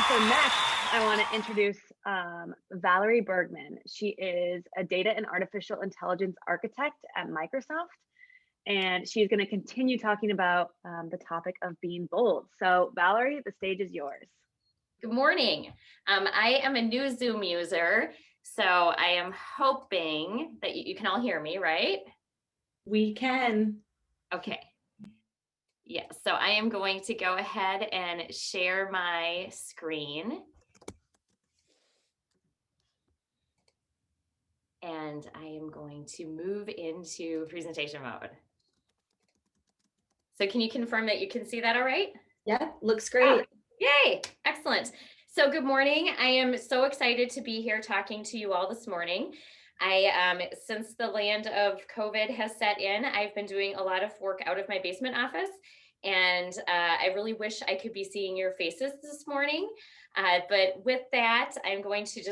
So next, I want to introduce Valerie Bergman. She is a data and artificial intelligence architect at Microsoft, and she's going to continue talking about the topic of being bold. So Valerie, the stage is yours. Good morning. I am a new Zoom user, so I am hoping that you can all hear me, right? We can. Okay. Yes, so I am going to go ahead and share my screen. And I am going to move into presentation mode. So can you confirm that you can see that all right? Yeah, looks great. Yay, excellent. So good morning. I am so excited to be here talking to you all this morning. Since the land of COVID has set in, I've been doing a lot of work out of my basement office, and I really wish I could be seeing your faces this morning. But with that, I'm going to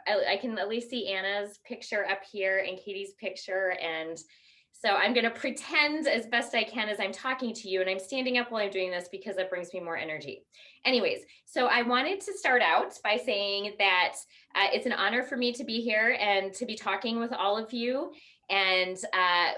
I can at least see Anna's picture up here and Katie's picture, and so I'm going to pretend as best I can as I'm talking to you, and I'm standing up while I'm doing this because that brings me more energy. Anyways, so I wanted to start out by saying that it's an honor for me to be here and to be talking with all of you. And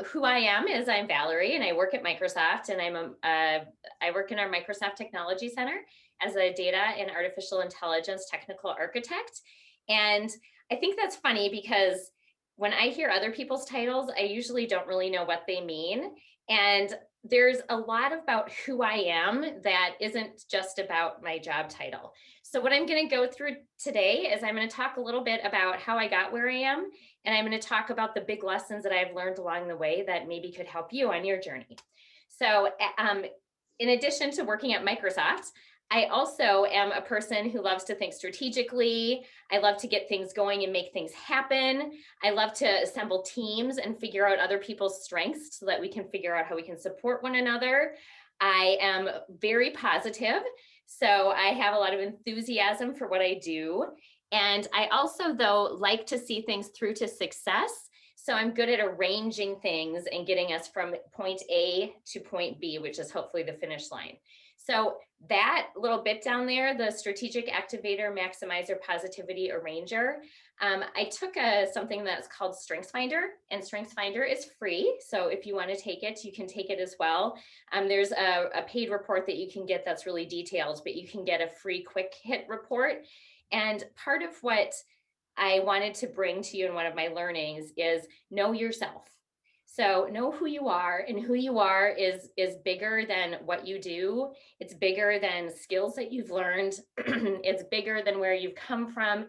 who I am is I'm Valerie, and I work at Microsoft, and I work in our Microsoft Technology Center as a data and artificial intelligence technical architect. And I think that's funny because when I hear other people's titles, I usually don't really know what they mean. And there's a lot about who I am that isn't just about my job title. So what I'm going to go through today is I'm going to talk a little bit about how I got where I am, and I'm going to talk about the big lessons that I've learned along the way that maybe could help you on your journey. So in addition to working at Microsoft, I also am a person who loves to think strategically. I love to get things going and make things happen. I love to assemble teams and figure out other people's strengths so that we can figure out how we can support one another. I am very positive, so I have a lot of enthusiasm for what I do. And I also, though, like to see things through to success. So I'm good at arranging things and getting us from point A to point B, which is hopefully the finish line. So that little bit down there, the strategic activator, maximizer, positivity arranger, I took something that's called StrengthsFinder, and StrengthsFinder is free. So if you want to take it, you can take it as well. There's a paid report that you can get that's really detailed, but you can get a free quick hit report. And part of what I wanted to bring to you in one of my learnings is know yourself. So know who you are, and who you are is bigger than what you do. It's bigger than skills that you've learned. It's bigger than where you've come from.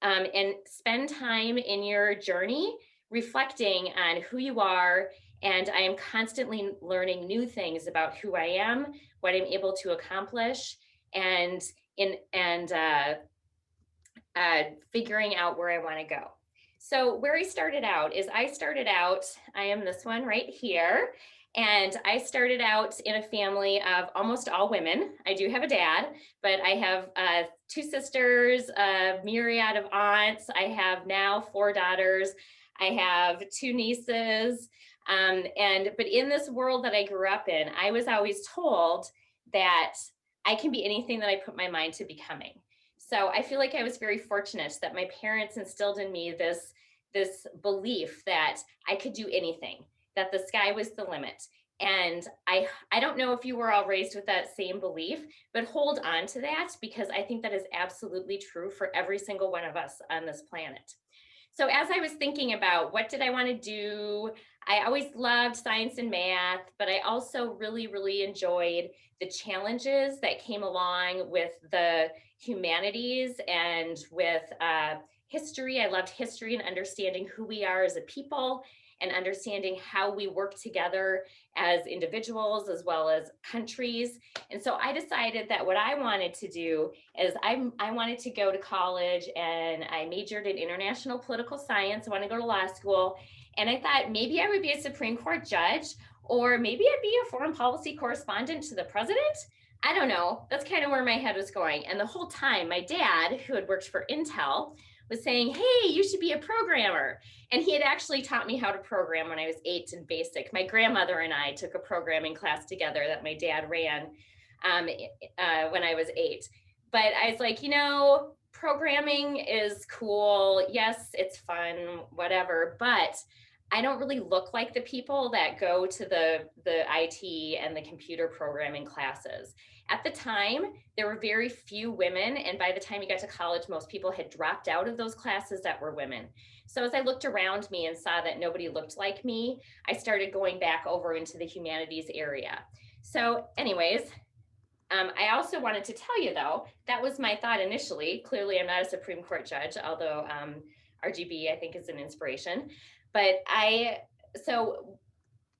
And spend time in your journey reflecting on who you are. And I am constantly learning new things about who I am, what I'm able to accomplish, and figuring out where I want to go. So where I started out is I am this one right here. And I started out in a family of almost all women. I do have a dad, but I have two sisters, a myriad of aunts. I have now 4 daughters. I have 2 nieces. But in this world that I grew up in, I was always told that I can be anything that I put my mind to becoming. So I feel like I was very fortunate that my parents instilled in me this belief that I could do anything, that the sky was the limit. And I don't know if you were all raised with that same belief, but hold on to that, because I think that is absolutely true for every single one of us on this planet. So as I was thinking about what did I want to do, I always loved science and math, but I also really, really enjoyed the challenges that came along with the humanities and with history. I loved history and understanding who we are as a people and understanding how we work together as individuals as well as countries. And so I decided that what I wanted to do is I wanted to go to college, and I majored in international political science. I want to go to law school. And I thought maybe I would be a Supreme Court judge, or maybe I'd be a foreign policy correspondent to the president. I don't know. That's kind of where my head was going. And the whole time, my dad, who had worked for Intel, was saying, hey, you should be a programmer. And he had actually taught me how to program when I was 8 in BASIC. My grandmother and I took a programming class together that my dad ran when I was 8. but I was like, programming is cool. Yes, it's fun, whatever, but I don't really look like the people that go to the IT and the computer programming classes. At the time, there were very few women, and by the time you got to college, most people had dropped out of those classes that were women. So as I looked around me and saw that nobody looked like me, I started going back over into the humanities area. So anyways, I also wanted to tell you, though, that was my thought initially. Clearly, I'm not a Supreme Court judge, although RGB, I think, is an inspiration. But so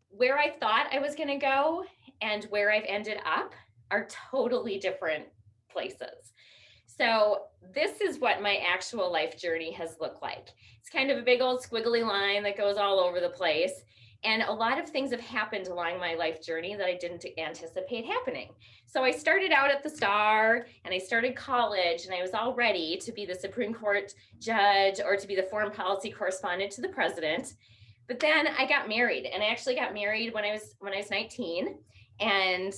where I thought I was going to go and where I've ended up are totally different places. So this is what my actual life journey has looked like. It's kind of a big old squiggly line that goes all over the place. And a lot of things have happened along my life journey that I didn't anticipate happening. So I started out at the Star and I started college and I was all ready to be the Supreme Court judge or to be the foreign policy correspondent to the president. But then I got married, and I actually got married when I was 19, and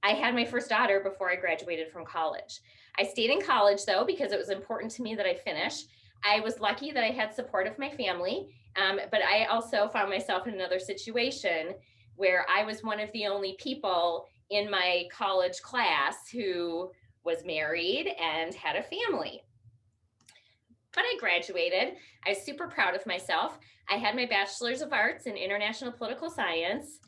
I had my first daughter before I graduated from college. I stayed in college though because it was important to me that I finish. I was lucky that I had support of my family, but I also found myself in another situation where I was one of the only people in my college class who was married and had a family. But I graduated. I was super proud of myself. I had my bachelor's of arts in international political science.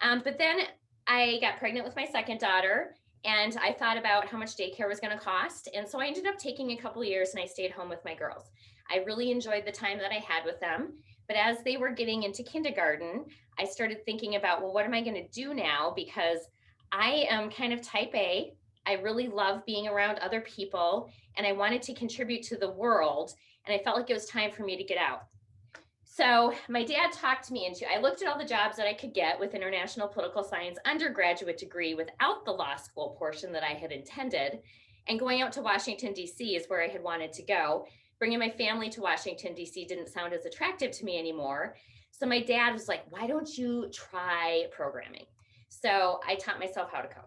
But then I got pregnant with my second daughter, and I thought about how much daycare was going to cost. And so I ended up taking a couple of years and I stayed home with my girls. I really enjoyed the time that I had with them. But as they were getting into kindergarten, I started thinking about, well, what am I going to do now? Because I am kind of type A. I really love being around other people, and I wanted to contribute to the world. And I felt like it was time for me to get out. So my dad talked me into, I looked at all the jobs that I could get with international political science undergraduate degree without the law school portion that I had intended. And going out to Washington, D.C. is where I had wanted to go. Bringing my family to Washington, D.C. didn't sound as attractive to me anymore. So my dad was like, why don't you try programming? So I taught myself how to code.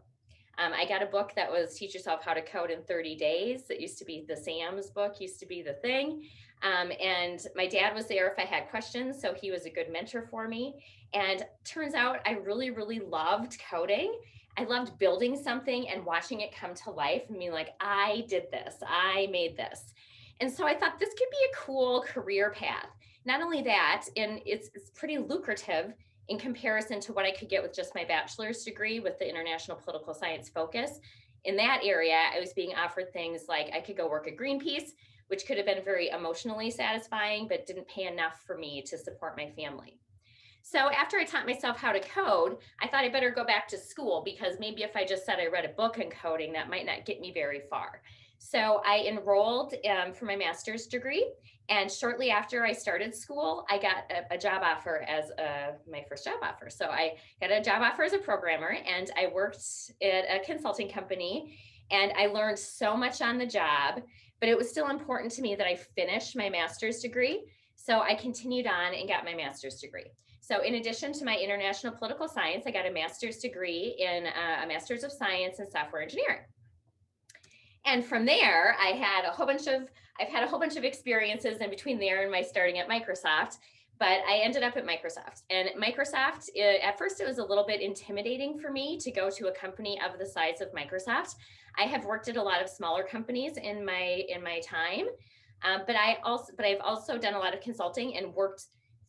I got a book that was Teach Yourself How to Code in 30 Days. It used to be the Sam's book, used to be the thing. And my dad was there if I had questions, so he was a good mentor for me. And turns out I really, really loved coding. I loved building something and watching it come to life and being like, I did this, I made this. And so I thought this could be a cool career path. Not only that, and it's pretty lucrative in comparison to what I could get with just my bachelor's degree with the international political science focus. In that area, I was being offered things like I could go work at Greenpeace, which could have been very emotionally satisfying, but didn't pay enough for me to support my family. So after I taught myself how to code, I thought I better go back to school because maybe if I just said I read a book on coding, that might not get me very far. So I enrolled for my master's degree. And shortly after I started school, I got a job offer as my first job offer. So I got a job offer as a programmer, and I worked at a consulting company, and I learned so much on the job, but it was still important to me that I finish my master's degree. So I continued on and got my master's degree. So in addition to my international political science, I got a master's degree in a master's of science in software engineering. And from there, I've had a whole bunch of experiences in between there and my starting at Microsoft, but I ended up at Microsoft. And Microsoft, at first it was a little bit intimidating for me to go to a company of the size of Microsoft. I have worked at a lot of smaller companies in my time, but I've also done a lot of consulting and worked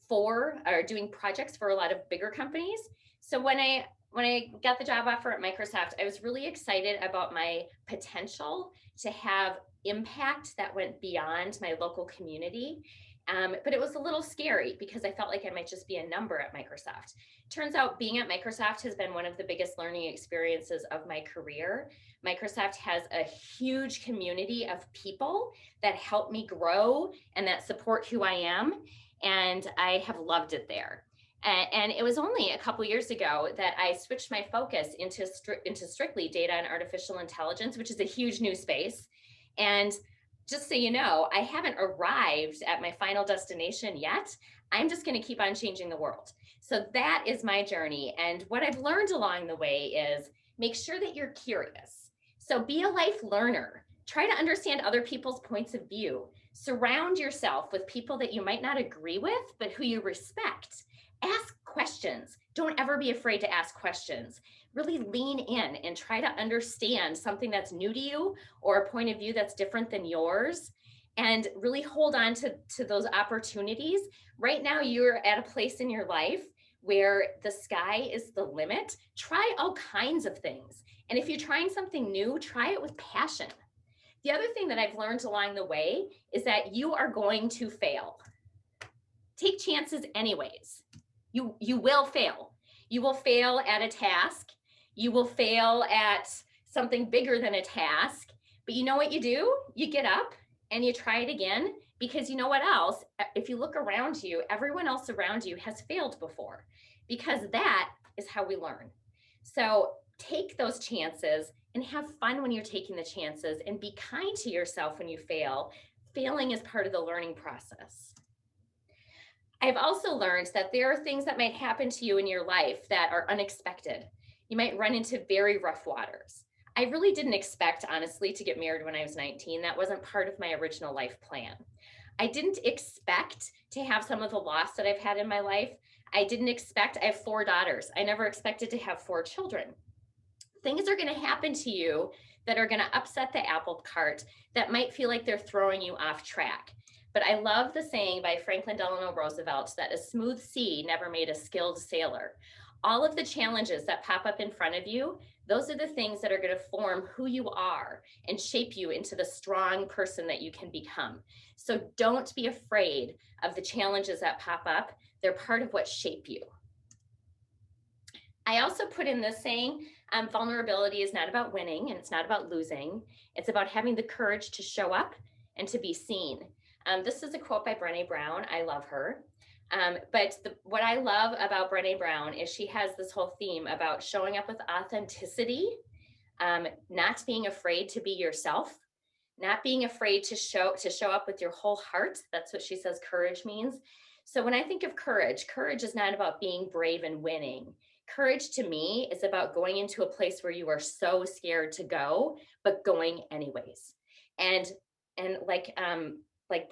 for or doing projects for a lot of bigger companies. So when I got the job offer at Microsoft, I was really excited about my potential to have impact that went beyond my local community. But it was a little scary because I felt like I might just be a number at Microsoft. Turns out being at Microsoft has been one of the biggest learning experiences of my career. Microsoft has a huge community of people that help me grow and that support who I am. And I have loved it there. And it was only a couple years ago that I switched my focus into strictly data and artificial intelligence, which is a huge new space. And just so you know, I haven't arrived at my final destination yet. I'm just going to keep on changing the world. So that is my journey. And what I've learned along the way is make sure that you're curious. So be a life learner. Try to understand other people's points of view. Surround yourself with people that you might not agree with, but who you respect. Ask questions. Don't ever be afraid to ask questions. Really lean in and try to understand something that's new to you or a point of view that's different than yours. And really hold on to those opportunities. Right now, you're at a place in your life where the sky is the limit. Try all kinds of things. And if you're trying something new, try it with passion. The other thing that I've learned along the way is that you are going to fail. Take chances anyways. You will fail. You will fail at a task. You will fail at something bigger than a task. But you know what you do? You get up and you try it again, because you know what else? If you look around you, everyone else around you has failed before, because that is how we learn. So take those chances and have fun when you're taking the chances, and be kind to yourself when you fail. Failing is part of the learning process. I've also learned that there are things that might happen to you in your life that are unexpected. You might run into very rough waters. I really didn't expect, honestly, to get married when I was 19. That wasn't part of my original life plan. I didn't expect to have some of the loss that I've had in my life. I have 4 daughters. I never expected to have 4 children. Things are going to happen to you that are going to upset the apple cart, that might feel like they're throwing you off track. But I love the saying by Franklin Delano Roosevelt that a smooth sea never made a skilled sailor. All of the challenges that pop up in front of you, those are the things that are going to form who you are and shape you into the strong person that you can become. So don't be afraid of the challenges that pop up. They're part of what shape you. I also put in this saying, vulnerability is not about winning and it's not about losing. It's about having the courage to show up and to be seen. This is a quote by Brené Brown. I love her. But what I love about Brené Brown is she has this whole theme about showing up with authenticity, not being afraid to be yourself, not being afraid to show up with your whole heart. That's what she says courage means. So when I think of courage is not about being brave and winning. Courage to me is about going into a place where you are so scared to go, but going anyways. And like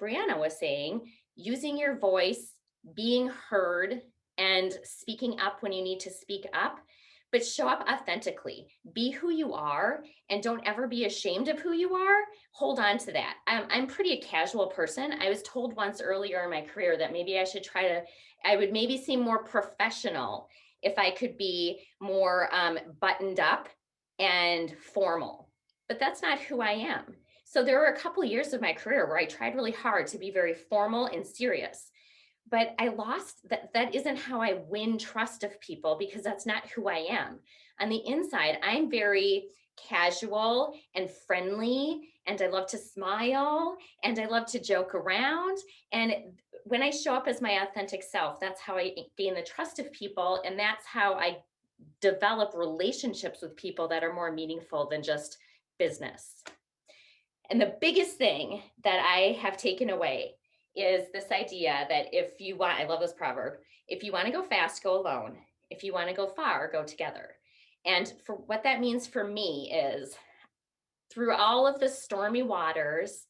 Brianna was saying, using your voice, being heard, and speaking up when you need to speak up, but show up authentically. Be who you are, and don't ever be ashamed of who you are. Hold on to that. I'm pretty a casual person. I was told once earlier in my career that maybe I would maybe seem more professional if I could be more buttoned up and formal, but that's not who I am. So there were a couple of years of my career where I tried really hard to be very formal and serious, but I lost that. That isn't how I win trust of people, because that's not who I am. On the inside, I'm very casual and friendly, and I love to smile, and I love to joke around. And when I show up as my authentic self, that's how I gain the trust of people. And that's how I develop relationships with people that are more meaningful than just business. And the biggest thing that I have taken away is this idea that I love this proverb, if you want to go fast, go alone. If you want to go far, go together. And for what that means for me is, through all of the stormy waters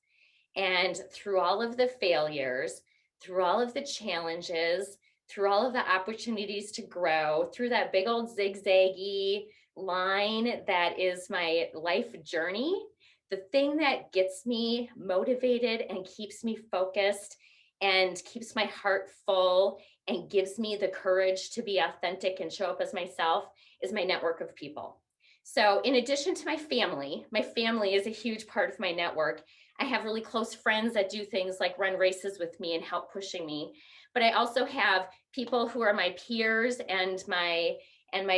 and through all of the failures, through all of the challenges, through all of the opportunities to grow, through that big old zigzaggy line that is my life journey, the thing that gets me motivated and keeps me focused and keeps my heart full and gives me the courage to be authentic and show up as myself is my network of people. So in addition to my family is a huge part of my network. I have really close friends that do things like run races with me and help pushing me. But I also have people who are my peers and my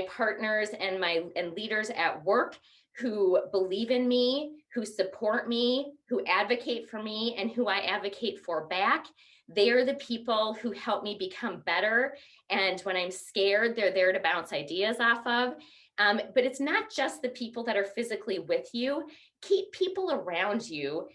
partners and leaders at work who believe in me, who support me, who advocate for me, and who I advocate for back. They are the people who help me become better. And when I'm scared, they're there to bounce ideas off of. But it's not just the people that are physically with you. Keep people around you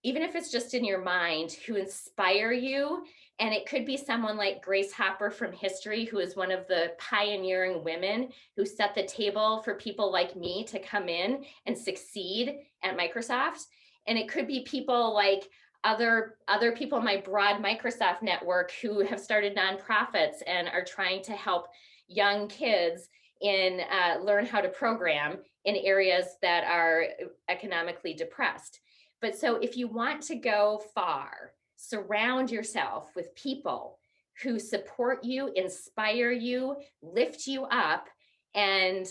even if it's just in your mind, who inspire you. And it could be someone like Grace Hopper from history, who is one of the pioneering women who set the table for people like me to come in and succeed at Microsoft. And it could be people like other people in my broad Microsoft network who have started nonprofits and are trying to help young kids in learn how to program in areas that are economically depressed. But so if you want to go far, surround yourself with people who support you, inspire you, lift you up, and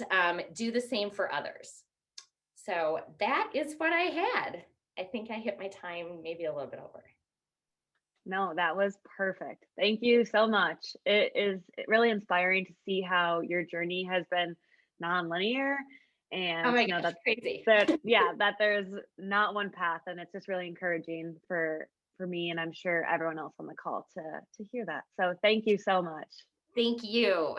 do the same for others. So that is what I had. I think I hit my time maybe a little bit over. No, that was perfect. Thank you so much. It is really inspiring to see how your journey has been non-linear, Oh and my to know gosh, crazy. that there's not one path, and it's just really encouraging for me, and I'm sure everyone else on the call to hear that. So thank you so much. Thank you.